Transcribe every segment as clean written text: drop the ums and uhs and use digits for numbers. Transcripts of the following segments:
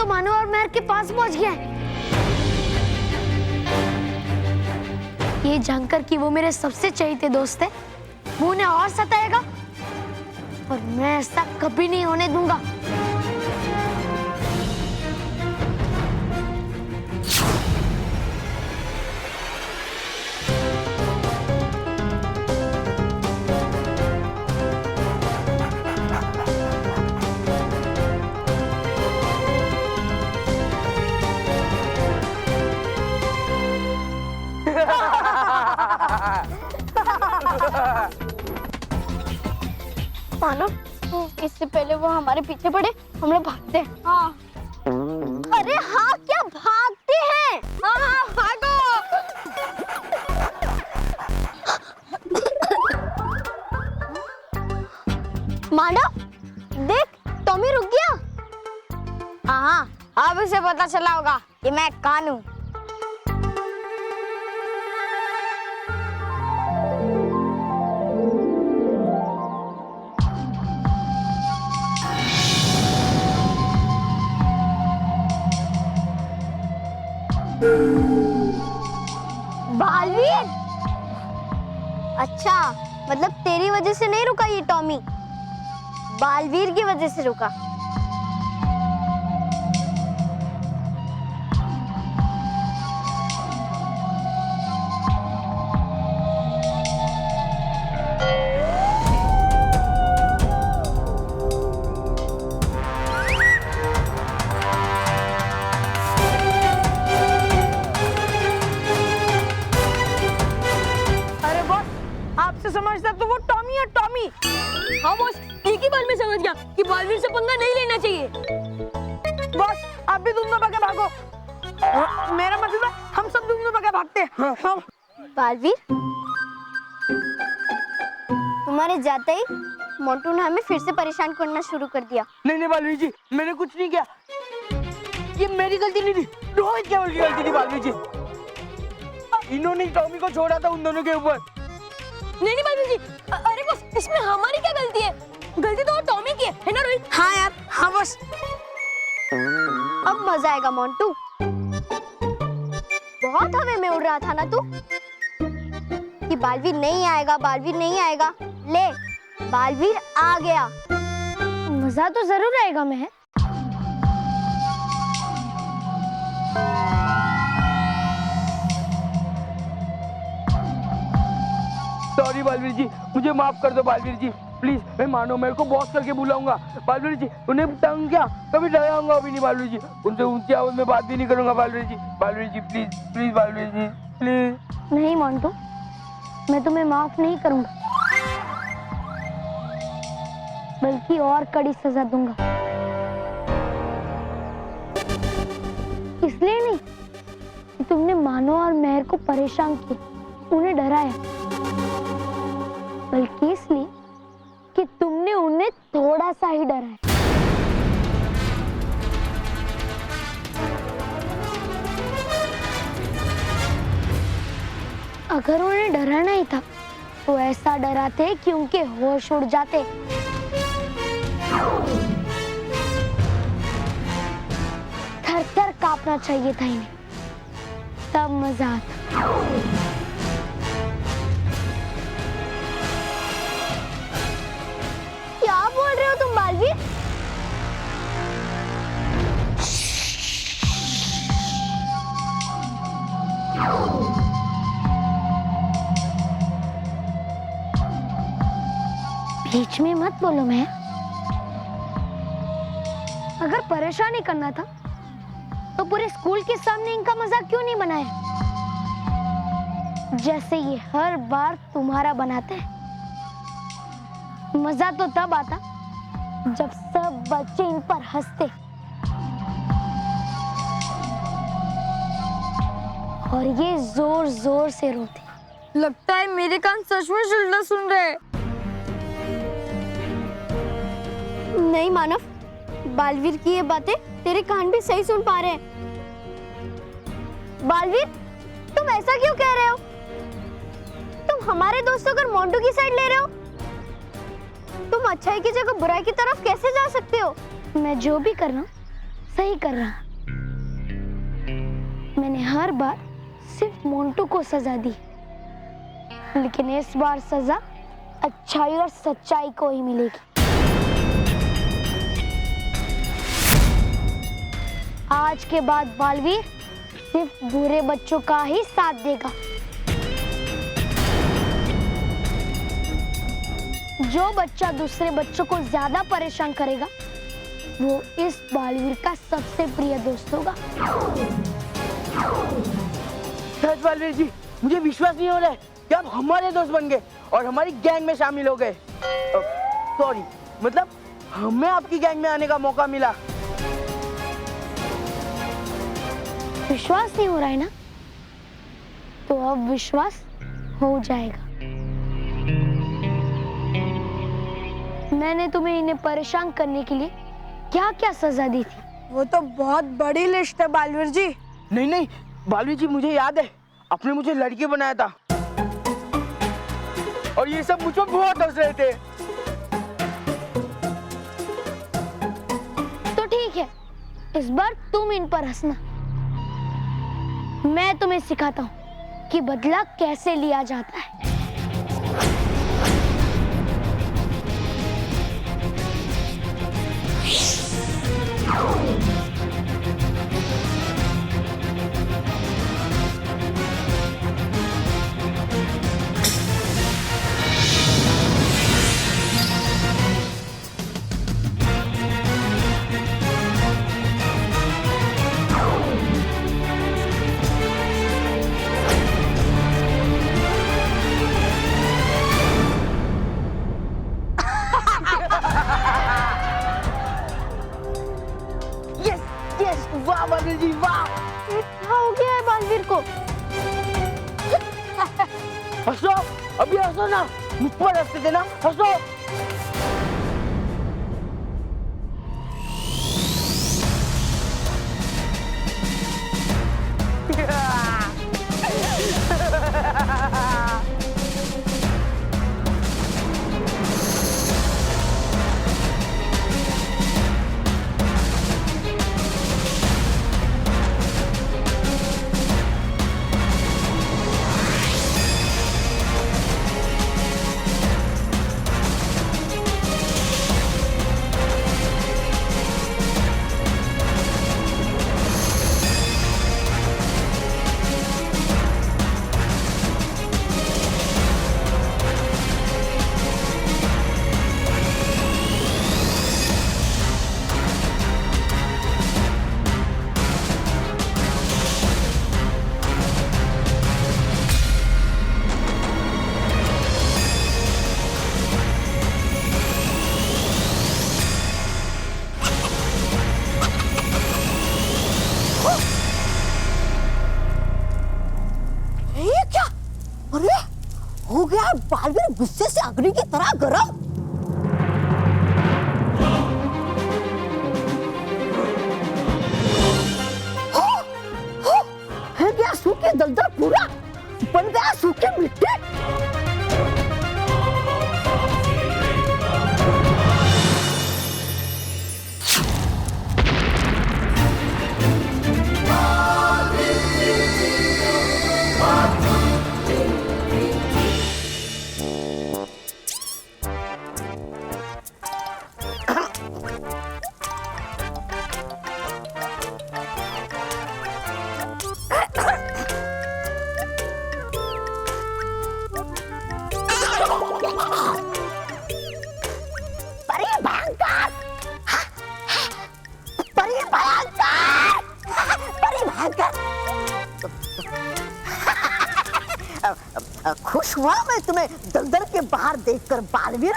तो मानो और मेहर के पास पहुंच गया है। ये जानकर कि वो मेरे सबसे चहेते दोस्त है, वो उन्हें और सताएगा और मैं ऐसा कभी नहीं होने दूंगा। मानो इससे पहले वो हमारे पीछे पड़े, हम लोग भागते हैं। हाँ। अरे हाँ, क्या भागते हैं? हाँ भागो। मानो देख, टॉमी रुक गया। हाँ, अब उसे पता चला होगा कि मैं कौन हूँ। बालवीर, अच्छा मतलब तेरी वजह से नहीं रुका ये टॉमी, बालवीर की वजह से रुका। समझता तो वो टॉमी है, टॉमी। हाँ बॉस, एक ही बार में समझ गया कि बालवीर से पंगा नहीं लेना चाहिए। बॉस, आप भी दोनों भागे भागो। मेरा मतलब है हम सब दोनों भागे भागते हैं। बालवीर, तुम्हारे जाते ही मोंटू ने हमें फिर से परेशान करना शुरू कर दिया। नहीं बालवीर जी, मैंने कुछ नहीं किया, ये मेरी गलती नहीं थी, रोहित केवल की गलती थी बालवीर जी। इन्होंने टॉमी को छोड़ा था उन दोनों के ऊपर। नहीं बालवीर जी, अरे बॉस, इसमें हमारी क्या गलती है? गलती तो टॉमी की है ना रोहित? हाँ यार, हाँ बस। अब मजा आएगा मोंटू। बहुत हवा में उड़ रहा था ना तू कि बालवीर नहीं आएगा, बालवीर नहीं आएगा। ले, बालवीर आ गया। मजा तो जरूर आएगा मेहर। सॉरी बालवीर जी, मुझे माफ कर दो बालवीर जी, प्लीज। मैं मानो मेरे को बॉस करके बुलाऊंगा बालवीर जी। उन्हें तंग किया, कभी डराऊंगा भी नहीं बालवीर जी। उनसे ऊंची आवाज में बात भी नहीं करूंगा Baalveer ji. Baalveer ji please, please Baalveer ji, please. नहीं मोंटू, मैं तुम्हें माफ नहीं करूंगा, बल्कि और कड़ी सजा दूंगा। इसलिए नहीं कि तुमने मानो और मेहर को परेशान किया, उन्हें डराया, बल्कि इसलिए कि तुमने उन्हें थोड़ा सा ही डराया। अगर उन्हें डराना ही था तो ऐसा डराते कि उनके होश उड़ जाते। थर-थर कांपना चाहिए था इन्हें, तब मजा आता। क्या बोल रहे हो तुम बालवीर? बीच में मत बोलो मैं। अगर परेशान ही करना था तो पूरे स्कूल के सामने इनका मजाक क्यों नहीं बनाया, जैसे ये हर बार तुम्हारा बनाते हैं। मजा तो तब आता जब सब बच्चे इन पर हंसते और ये जोर जोर से रोते। लगता है मेरे कान सचमुच उल्टा सुन रहे हैं। नहीं मानव, बालवीर की ये बातें तेरे कान भी सही सुन पा रहे हैं। बालवीर, तुम ऐसा क्यों कह रहे हो? तुम हमारे दोस्तों कर मोंटू की साइड ले रहे हो। तुम अच्छाई की जगह बुराई की तरफ कैसे जा सकते हो? मैं जो भी कर रहा हूँ सही कर रहा। मैंने हर बार सिर्फ मोंटू को सजा दी, लेकिन इस बार सजा अच्छाई और सच्चाई को ही मिलेगी। आज के बाद बालवीर सिर्फ बुरे बच्चों का ही साथ देगा। जो बच्चा दूसरे बच्चों को ज्यादा परेशान करेगा वो इस बालवीर का सबसे प्रिय दोस्त होगा। सच बालवीर जी, मुझे विश्वास नहीं हो रहा है कि आप हमारे दोस्त बन गए और हमारी गैंग में शामिल हो गए। सॉरी, मतलब हमें आपकी गैंग में आने का मौका मिला। विश्वास नहीं हो रहा है ना, तो अब विश्वास हो जाएगा। मैंने तुम्हें इन्हें परेशान करने के लिए क्या क्या सजा दी थी? वो तो बहुत बड़ी लिस्ट है बालवीर जी। नहीं नहीं बालवीर जी, मुझे याद है, आपने मुझे लड़की बनाया था और ये सब मुझ पर बहुत हंस रहे थे। तो ठीक है, इस बार तुम इन पर हंसना। मैं तुम्हें सिखाता हूँ कि बदला कैसे लिया जाता है। वाह बालवीर जी वाह! क्या हो गया है बालवीर को? हंसो, अभी हंसो ना, मुझ पर हंसते थे ना, हंसो। हो गया बालवीर गुस्से से अग्नि की तरह गरम। है गया सूखे दलदल पूरा, बन गया सूखे मिट्टी। खुश हुआ मैं तुम्हें दलदल के बाहर देखकर बालवीर।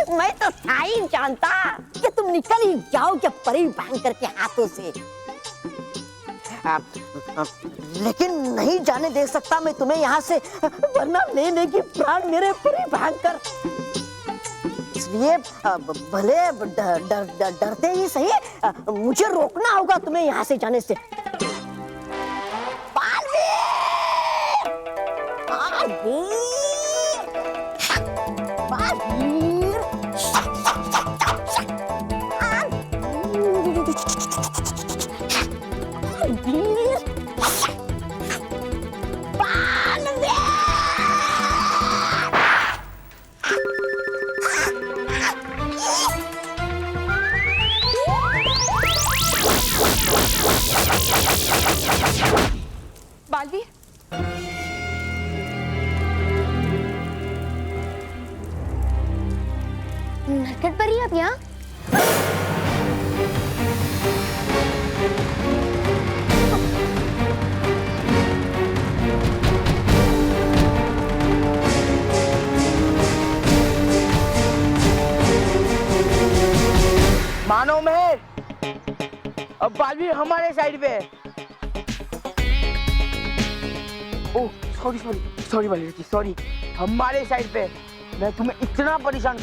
मैं तो था ही जानता कि तुम निकल ही जाओगे परी भयंकर के हाथों से, लेकिन नहीं जाने दे सकता मैं तुम्हें यहाँ से, वरना ले लेगी प्राण मेरे परी भयंकर। इसलिए भले डरते ही सही, मुझे रोकना होगा तुम्हें यहाँ से जाने से। बालवीर, नटखट परी आप यहाँ? मानो मेहर, अब बालवीर हमारे साइड पे है। Oh sorry sorry sorry Baalveer ji, sorry, हमारे साइड पे है। मैं तुम्हें इतना परेशान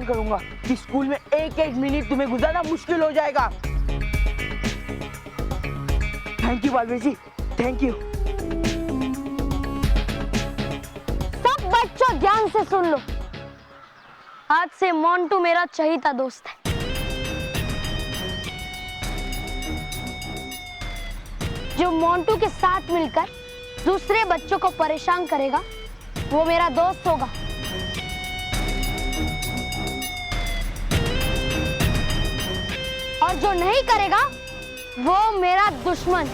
करूंगा कि स्कूल में एक एक मिनट तुम्हें गुजारना मुश्किल हो जाएगा। Thank you Balveer ji, thank you. सब बच्चों ध्यान से सुन लो, आज से मोंटू मेरा चहीता दोस्त है। जो मोंटू के साथ मिलकर दूसरे बच्चों को परेशान करेगा वो मेरा दोस्त होगा। और जो नहीं करेगा वो मेरा दुश्मन।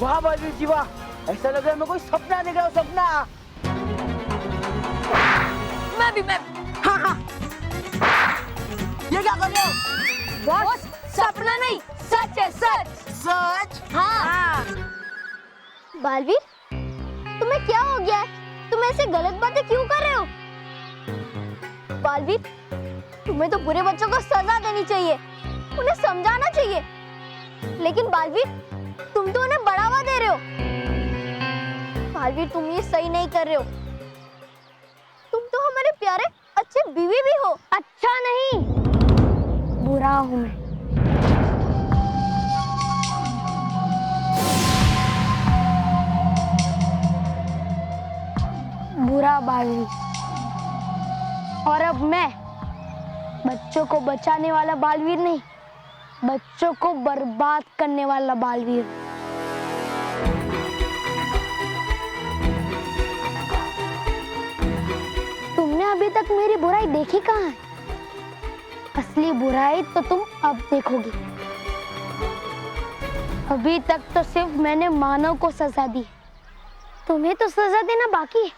वाह बालवीर जी वाह, ऐसा लग रहा है मैं कोई सपना देख रहा हूँ, सपना। मैं भी। हाँ हाँ, ये क्या कर रहे हो? बॉस, सपना नहीं, सच है, सच। सच? हाँ। बालवीर, तुम्हें क्या हो गया है? तुम ऐसे गलत बातें क्यों कर रहे हो? बालवीर, तुम्हें तो बुरे बच्चों को सजा देनी चाहिए, उन्हें समझाना चाहिए। लेकिन बालवीर, तुम तो उन्हें बढ़ावा दे रहे हो। बालवीर, तुम ये सही नहीं कर रहे हो। तुम तो हमारे प्यारे अच्छे बीवी भी हो। अच्छा नहीं, बुरा हूं मैं। बुरा बालवीर। और अब मैं बच्चों को बचाने वाला बालवीर नहीं, बच्चों को बर्बाद करने वाला बालवीर। तुमने अभी तक मेरी बुराई देखी कहाँ है? असली बुराई तो तुम अब देखोगी। अभी तक तो सिर्फ मैंने मानव को सजा दी, तुम्हें तो सजा देना बाकी है।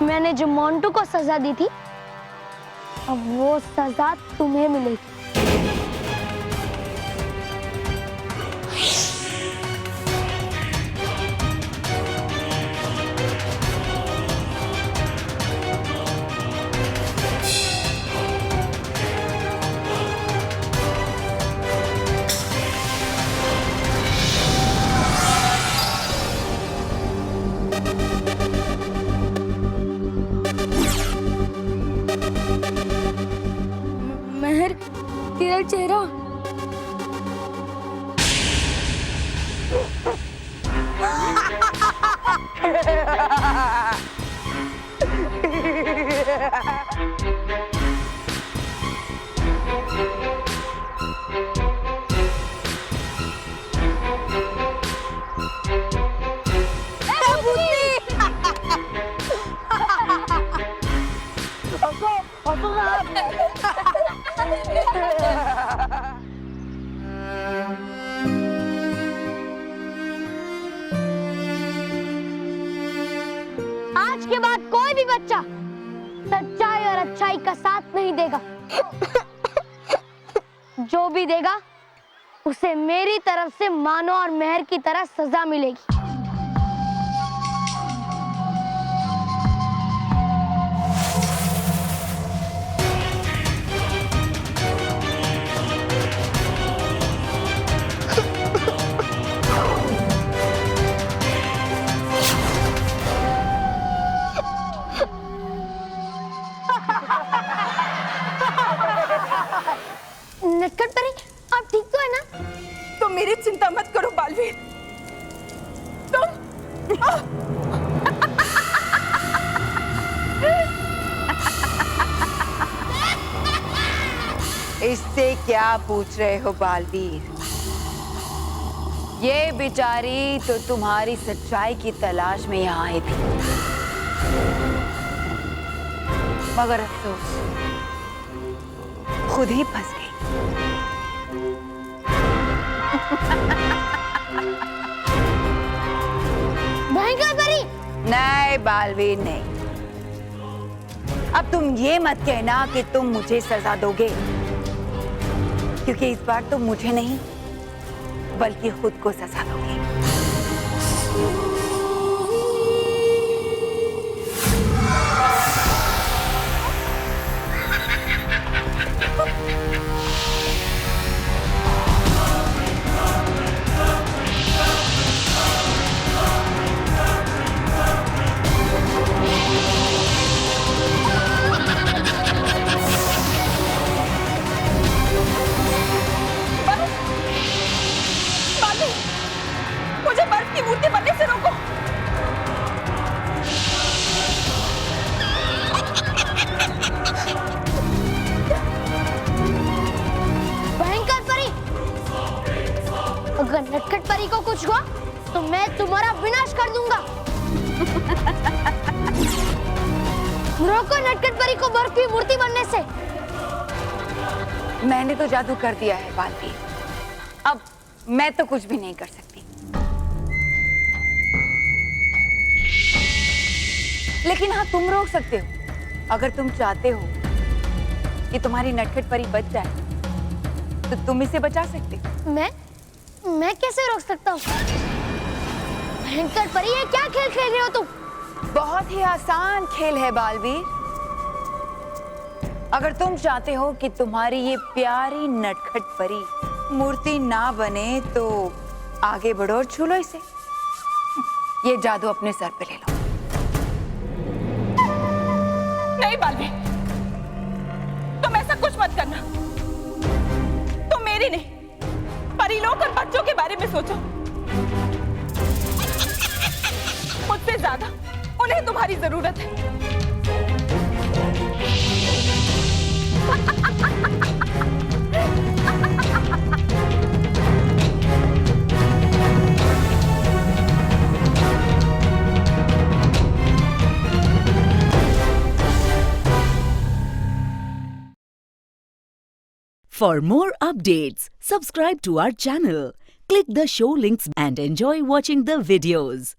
मैंने जो मोंटू को सजा दी थी, अब वो सजा तुम्हें मिलेगी। मेहर, तेरा चेहरा। आज के बाद कोई भी बच्चा सच्चाई और अच्छाई का साथ नहीं देगा। जो भी देगा उसे मेरी तरफ से मानो और मेहर की तरह सजा मिलेगी। नटखट परी, आप ठीक तो है ना? तुम मेरी चिंता मत करो बालवीर। तुम इससे क्या पूछ रहे हो बालवीर? ये बेचारी तो तुम्हारी सच्चाई की तलाश में यहाँ आई थी, मगर अफसोस खुद ही फंस गई। भयंकर परी। नहीं बालवीर नहीं। अब तुम ये मत कहना कि तुम मुझे सजा दोगे, क्योंकि इस बार तुम मुझे नहीं बल्कि खुद को सजा दोगे। बाली, मुझे बर्फ की मूर्ति बनने से रोको। भयंकर परी, अगर नटखट परी को कुछ हुआ तो मैं तुम्हारा विनाश कर दूंगा। रोको नटखट परी को बर्फ की मूर्ति बनने से। मैंने तो जादू कर दिया है बालवीर, अब मैं तो कुछ भी नहीं कर सकती। लेकिन हाँ, तुम रोक सकते हो। अगर तुम चाहते हो कि तुम्हारी नटखट परी बच जाए तो तुम इसे बचा सकते हो। मैं कैसे रोक सकता हूँ? भयंकर परी, ये क्या खेल खेल रहे हो तुम? बहुत ही आसान खेल है बालवीर। अगर तुम चाहते हो कि तुम्हारी ये प्यारी नटखट परी मूर्ति ना बने तो आगे बढ़ो और छू लो इसे। ये जादू अपने सर पे ले लो। नहीं बालवीर, तुम ऐसा कुछ मत करना। तुम मेरी नहीं, परिलोक और बच्चों के बारे में सोचो। मुझसे ज्यादा उन्हें तुम्हारी जरूरत है। For more updates, subscribe to our channel, click the show links and enjoy watching the videos.